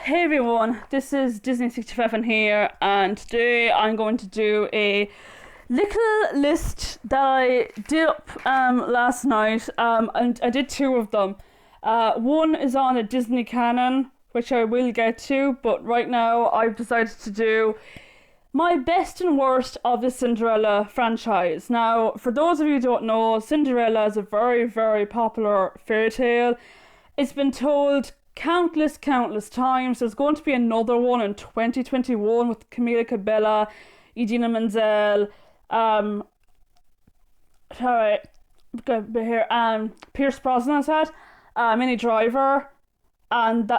Hey everyone, this is Disney67 here, and today I'm going to do a little list that I did up last night, and I did two of them. One is on a Disney canon, which I will get to, but right now I've decided to do my best and worst of the Cinderella franchise. Now, for those of you who don't know, Cinderella is a very, very popular fairy tale. It's been told countless times. There's going to be another one in 2021 with Camila Cabello, Idina Menzel, sorry, Pierce Brosnan said, Minnie Driver, and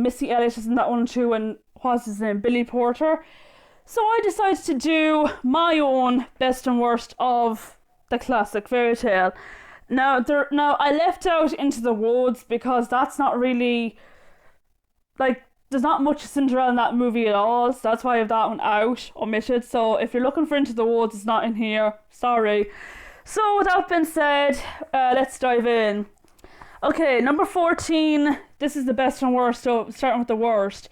Missy Elliott is in that one too, and what's his name, Billy Porter. So I decided to do my own best and worst of the classic fairy tale. Now I left out Into the Woods because that's not really, like, there's not much Cinderella in that movie at all, so that's why I have that one out, omitted. So if you're looking for Into the Woods, it's not in here, sorry. So with that being said, let's dive in. Okay, number 14, this is the best and worst, so starting with the worst.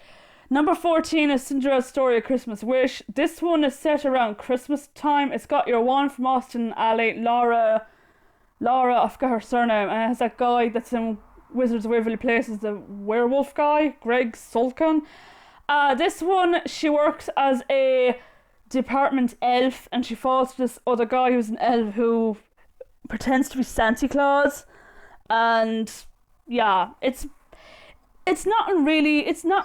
Number 14 is Cinderella's Story: A Christmas Wish. This one is set around Christmas time. It's got your one from Austin Alley, Laura, I forgot her surname, and it has that guy that's in Wizards of Waverly Place, is the werewolf guy, Greg Sulkin. This one, she works as a department elf, and she falls to this other guy who's an elf who pretends to be Santa Claus. And yeah, it's nothing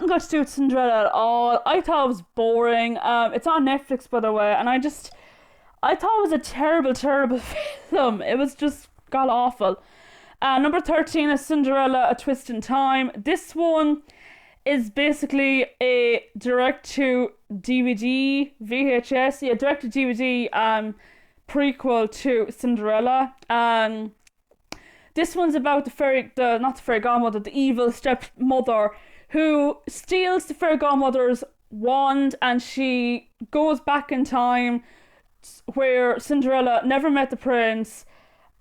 got to do with Cinderella at all. I thought it was boring. It's on Netflix, by the way, and I thought it was a terrible film. It was just god awful. Number 13 is Cinderella: A Twist in Time. This one is basically a direct-to-DVD, direct-to-DVD prequel to Cinderella. This one's about the evil stepmother who steals the fairy godmother's wand, and she goes back in time where Cinderella never met the prince,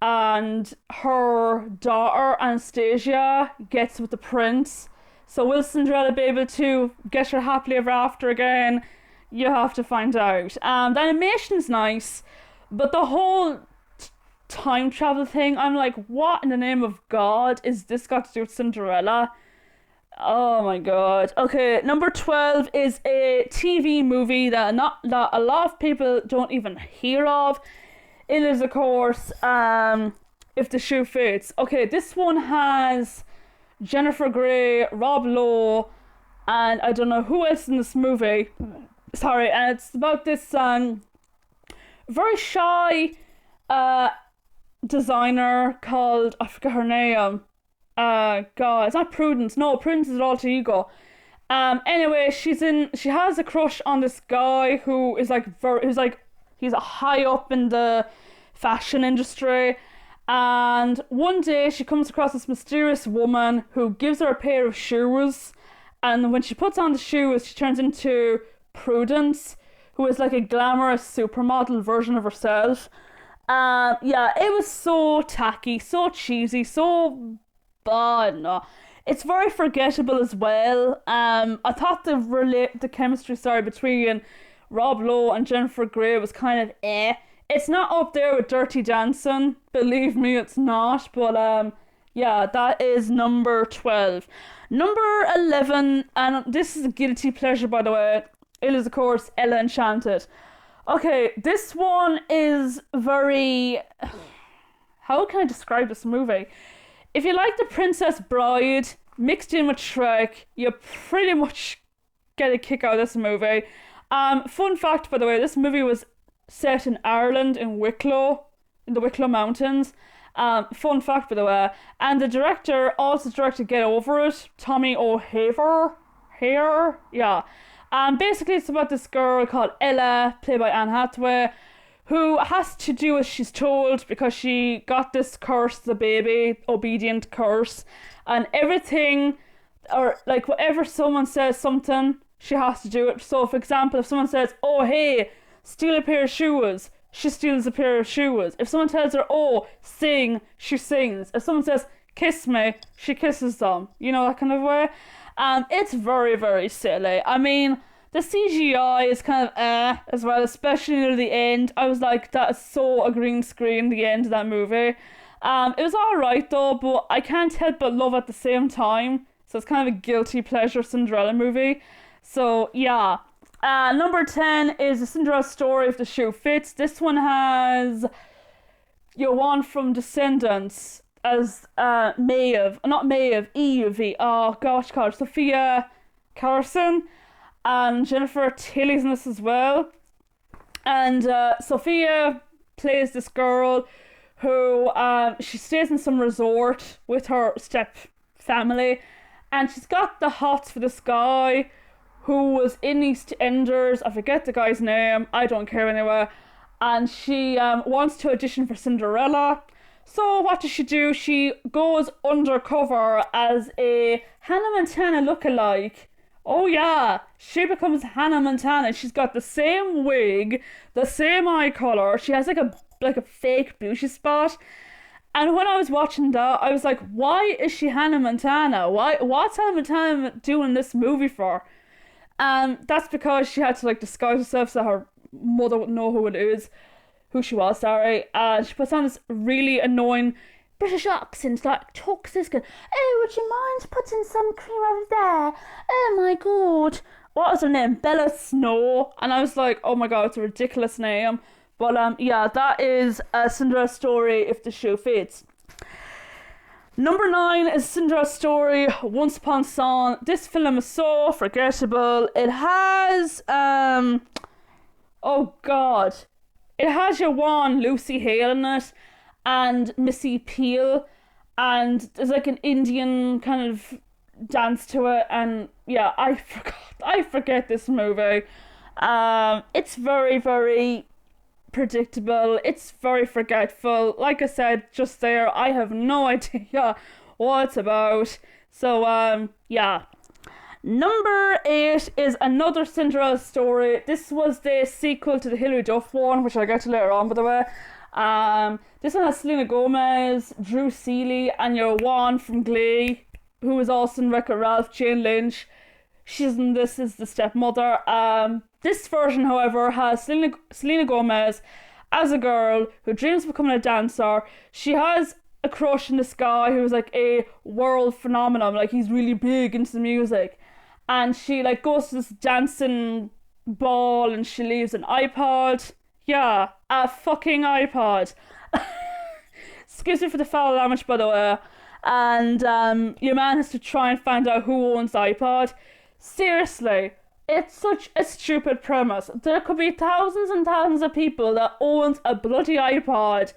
and her daughter Anastasia gets with the prince. So will Cinderella be able to get her happily ever after again? You have to find out. The animation's nice, but the whole time travel thing, I'm like, what in the name of God is this got to do with Cinderella? Oh my god. Okay, number 12 is a TV movie that a lot of people don't even hear of. It is, of course, If the Shoe Fits. Okay, this one has Jennifer Grey, Rob Lowe, and I don't know who else in this movie. Sorry, and it's about this very shy designer called, I forget her name. God, it's not Prudence. No, Prudence is alter ego. Anyway, she has a crush on this guy who is he's high up in the fashion industry, and one day she comes across this mysterious woman who gives her a pair of shoes, and when she puts on the shoes, she turns into Prudence, who is like a glamorous supermodel version of herself. Yeah, it was so tacky, so cheesy, so bad. No, it's very forgettable as well. I thought the chemistry between Rob Lowe and Jennifer Grey was kind of eh. It's not up there with Dirty Dancing, believe me, it's not. But yeah, that is number 12. Number 11, and this is a guilty pleasure, by the way. It is, of course, Ella Enchanted. Okay, this one is very... How can I describe this movie? If you like The Princess Bride mixed in with Shrek, you pretty much get a kick out of this movie. Fun fact, by the way, this movie was set in Ireland, in Wicklow, in the Wicklow Mountains. Fun fact, by the way. And the director also directed Get Over It, Tommy O'Haver. Yeah. Basically, it's about this girl called Ella, played by Anne Hathaway, who has to do as she's told because she got this curse, the baby, obedient curse, and everything, or like whatever someone says something, she has to do it. So, for example, if someone says, oh, hey, steal a pair of shoes, she steals a pair of shoes. If someone tells her, oh, sing, she sings. If someone says, kiss me, she kisses them. You know, that kind of way. It's very, very silly. I mean, the CGI is kind of as well, especially near the end. I was like, that is so a green screen, the end of that movie. It was alright though, but I can't help but love at the same time. So it's kind of a guilty pleasure Cinderella movie. So yeah. Number 10 is The Cinderella Story If the Shoe Fits. This one has your one from Descendants as Maeve. Not Maeve, Eve. Oh gosh, Sophia Carson. And Jennifer Tilly's in this as well. And Sophia plays this girl who she stays in some resort with her step family, and she's got the hots for this guy who was in EastEnders. I forget the guy's name, I don't care anyway. And she wants to audition for Cinderella. So what does she do? She goes undercover as a Hannah Montana lookalike. Oh yeah, she becomes Hannah Montana. She's got the same wig, the same eye color. She has like a fake beauty spot. And when I was watching that, I was like, why is she Hannah Montana? What's Hannah Montana doing this movie for? That's because she had to like disguise herself so her mother wouldn't know who she was, sorry. She puts on this really annoying British accent, like talks this good. Oh, would you mind putting some cream over there? Oh my god. What was her name? Bella Snow. And I was like, oh my god, it's a ridiculous name. But yeah, that is a Cinderella Story If the Shoe Fits. Number 9 is Cinderella Story Once Upon a Song. This film is so forgettable. It has oh god. It has your one Lucy Hale in it and Missy Peel, and there's like an Indian kind of dance to it, and yeah, I forget this movie. It's very, very predictable. It's very forgetful. Like I said just there, I have no idea what it's about. So yeah. Number 8 is another Cinderella story. This was the sequel to the Hilary Duff one, which I'll get to later on, by the way. This one has Selena Gomez, Drew Seeley, and your one from Glee, who is also in Wreck-It Ralph, Jane Lynch. She's in this as the stepmother. This version, however, has Selena Gomez as a girl who dreams of becoming a dancer. She has a crush on this guy who is like a world phenomenon, like he's really big into the music. And she like goes to this dancing ball and she leaves an iPod. Yeah, a fucking iPod. Excuse me for the foul language, by the way. And your man has to try and find out who owns the iPod. Seriously, it's such a stupid premise. There could be thousands and thousands of people that owns a bloody iPod,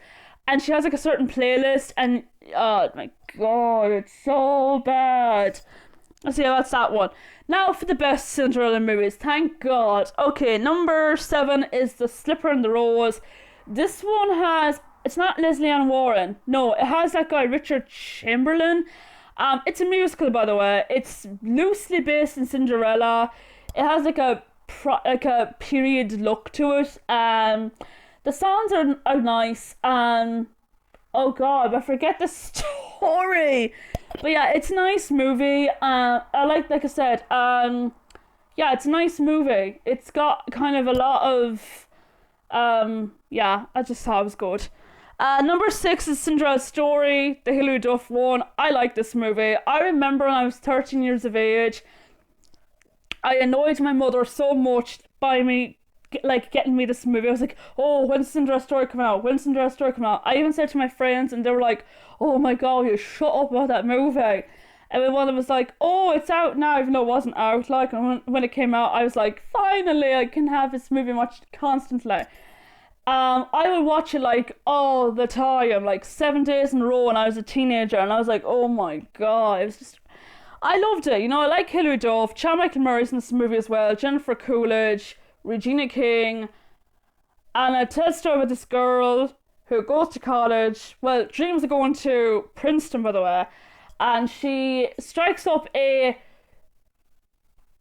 and she has like a certain playlist, and oh my god, it's so bad. Let's see, that's that one. Now for the best Cinderella movies, thank god. Okay, number 7 is The Slipper and the Rose. This one has, it's not Leslie Ann Warren. No, it has that guy Richard Chamberlain. It's a musical, by the way. It's loosely based in Cinderella. It has like a period look to it. The songs are nice. Oh god, I forget the story. But yeah, it's a nice movie. I like I said, yeah, it's a nice movie. It's got kind of a lot of, yeah, I just thought it was good. Number 6 is Cinderella Story, the Hilary Duff one. I like this movie. I remember when I was 13 years of age, I annoyed my mother so much by me, like, getting me this movie. I was like, oh, when's Cinderella Story coming out? When's Cinderella Story coming out? I even said to my friends, and they were like, oh my god, you shut up about that movie. And then one of them was like, oh, it's out now, even though it wasn't out. Like, and when it came out, I was like, finally, I can have this movie watched constantly. I would watch it like all the time, like 7 days in a row when I was a teenager, and I was like, oh my god, it was just, I loved it. You know, I like Hilary Duff, Chad Michael Murray's in this movie as well, Jennifer Coolidge, Regina King, and it tells a story about this girl who goes to college, well, dreams of going to Princeton, by the way, and she strikes up a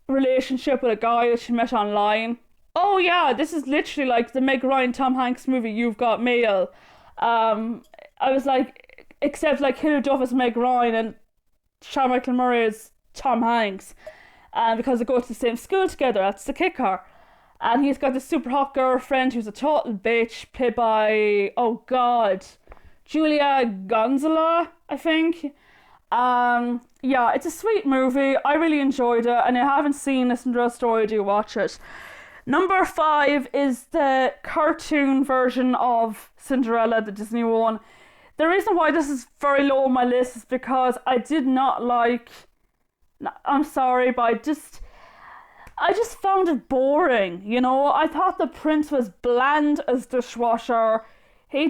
relationship with a guy that she met online. Oh yeah, this is literally like the Meg Ryan Tom Hanks movie You've Got Mail. I was like, except like Hilary Duff is Meg Ryan and Chad Michael Murray is Tom Hanks, because they go to the same school together. That's the kicker. And he's got this super hot girlfriend who's a total bitch, played by, oh god, Julia Gonzola, I think. Yeah, it's a sweet movie. I really enjoyed it, and I haven't seen a Cinderella story, do watch it. Number 5 is the cartoon version of Cinderella, the Disney one. The reason why this is very low on my list is because I did not like... I'm sorry, but I just found it boring, you know? I thought the prince was bland as dishwasher. He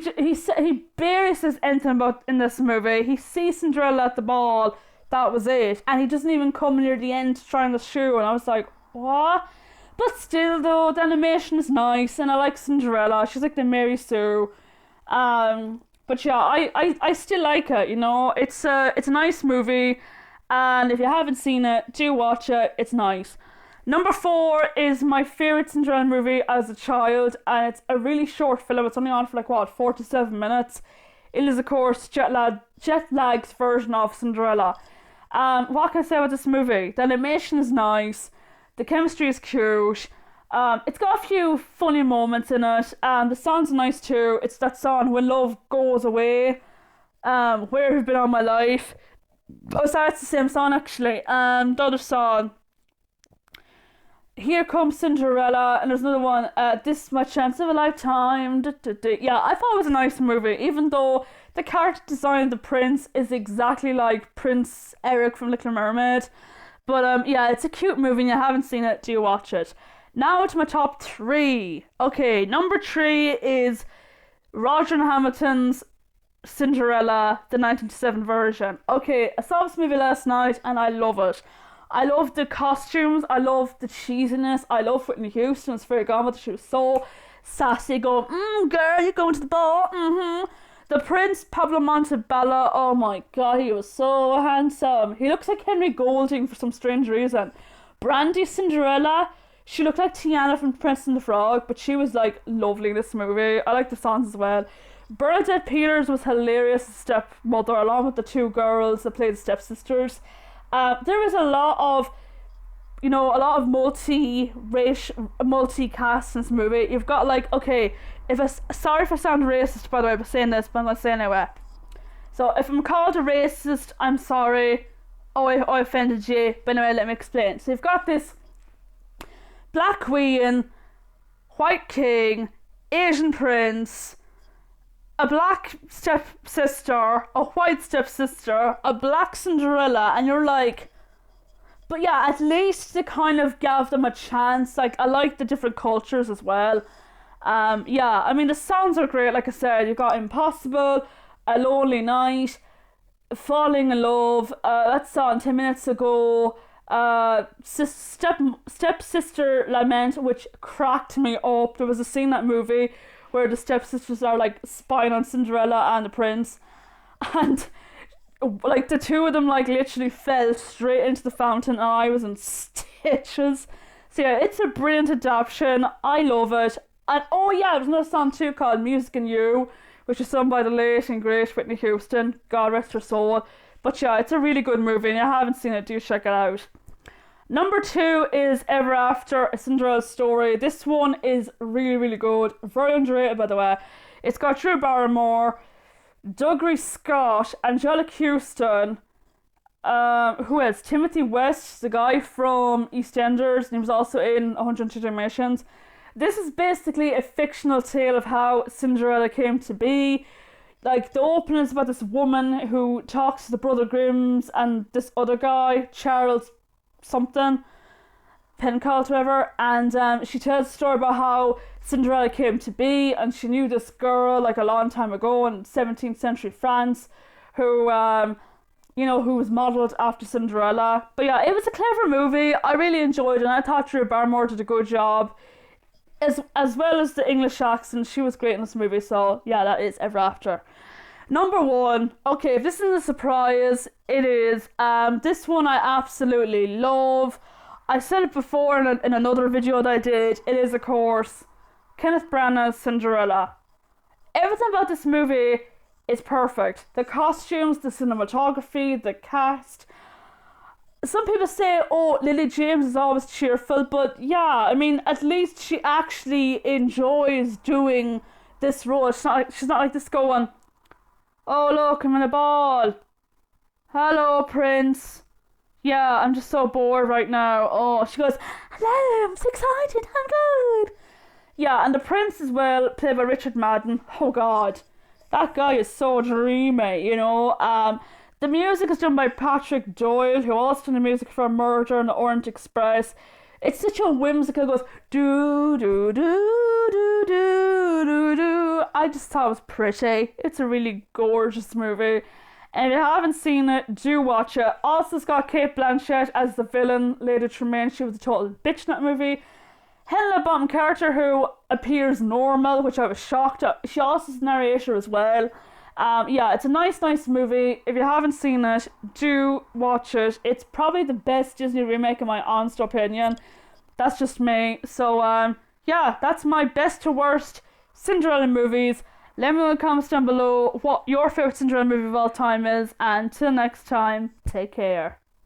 barely says anything about in this movie. He sees Cinderella at the ball, that was it. And he doesn't even come near the end to try on the shoe, and I was like, what? But still though, the animation is nice, and I like Cinderella. She's like the Mary Sue. But yeah, I still like it, you know? It's a nice movie, and if you haven't seen it, do watch it. It's nice. Number 4 is my favourite Cinderella movie as a child, and it's a really short film. It's only on for like, 47 minutes. It is, of course, Jet Lag's version of Cinderella. What can I say about this movie? The animation is nice. The chemistry is cute. It's got a few funny moments in it. The song's nice too. It's that song, When Love Goes Away. Where Have You Been All My Life? Oh, sorry, it's the same song actually. The other song, Here Comes Cinderella, and there's another one, This is My Chance of a Lifetime. Yeah, I thought it was a nice movie, even though the character design of the prince is exactly like Prince Eric from Little Mermaid. But yeah, it's a cute movie, and you haven't seen it, do watch it. Now to my top 3. Okay, number 3 is Roger and Hamilton's Cinderella, the 1997 version. Okay, I saw this movie last night, and I love it. I love the costumes, I love the cheesiness, I love Whitney Houston's Fairy Godmother. She was so sassy, going, girl, you're going to the ball, The Prince, Pablo Montebello, oh my god, he was so handsome. He looks like Henry Golding for some strange reason. Brandy Cinderella, she looked like Tiana from Prince and the Frog, but she was like lovely in this movie. I like the songs as well. Bernadette Peters was hilarious as stepmother, along with the 2 girls that played the stepsisters. There was a lot of multi-cast in this movie. You've got like, okay, sorry if I sound racist by the way by saying this, but I'm gonna say anyway. So if I'm called a racist, I'm sorry. I offended you, but anyway, let me explain. So you've got this black queen, white king, Asian prince, a black stepsister, a white stepsister, a black Cinderella, and you're like, but yeah, at least they kind of gave them a chance. Like, I like the different cultures as well. Yeah, I mean, the songs are great. Like I said, you've got Impossible, A Lonely Night, Falling in Love, that song 10 Minutes Ago, Stepsister Lament, which cracked me up. There was a scene in that movie where the stepsisters are like spying on Cinderella and the prince, and like the 2 of them like literally fell straight into the fountain, and I was in stitches. So yeah, it's a brilliant adaptation. I love it. And oh yeah, there's another song too called Music and You, which is sung by the late and great Whitney Houston, God rest her soul. But yeah, it's a really good movie, and if you haven't seen it, do check it out. Number 2 is Ever After, A Cinderella Story. This one is really, really good. Very underrated, by the way. It's got Drew Barrymore, Dougray Scott, Angelique Houston, who else? Timothy West, the guy from EastEnders, and he was also in 102 Dalmatians. This is basically a fictional tale of how Cinderella came to be. Like, the opening is about this woman who talks to the Brother Grimms and this other guy, Charles something, Pencolt, whatever, and she tells a story about how Cinderella came to be, and she knew this girl like a long time ago in 17th century France who who was modelled after Cinderella. But yeah, it was a clever movie. I really enjoyed it, and I thought Drew Barrymore did a good job, as well as the English accent. She was great in this movie. So yeah, that is Ever After. Number 1, okay, if this isn't a surprise, it is. This one I absolutely love. I said it before in another video that I did. It is, of course, Kenneth Branagh's Cinderella. Everything about this movie is perfect. The costumes, the cinematography, the cast. some people say, oh, Lily James is always cheerful, but yeah, I mean, at least she actually enjoys doing this role. She's not like this going, oh, look, I'm in a ball. Hello, Prince. Yeah, I'm just so bored right now. Oh, she goes, hello, I'm so excited, I'm good. Yeah, and the Prince as well, played by Richard Madden. Oh, God. That guy is so dreamy, you know. The music is done by Patrick Doyle, who also did the music for Murder on the Orient Express. It's such a whimsical, it goes do do do do do do do. I just thought it was pretty. It's a really gorgeous movie. And if you haven't seen it, do watch it. Also, it's got Cate Blanchett as the villain, Lady Tremaine. She was a total bitch in that movie. Helena Bonham Carter, who appears normal, which I was shocked at. She also is a narrator as well. Yeah, it's a nice movie. If you haven't seen it, do watch it. It's probably the best Disney remake in my honest opinion. That's just me. So, yeah, that's my best to worst Cinderella movies. Let me know in the comments down below what your favourite Cinderella movie of all time is. And till next time, take care.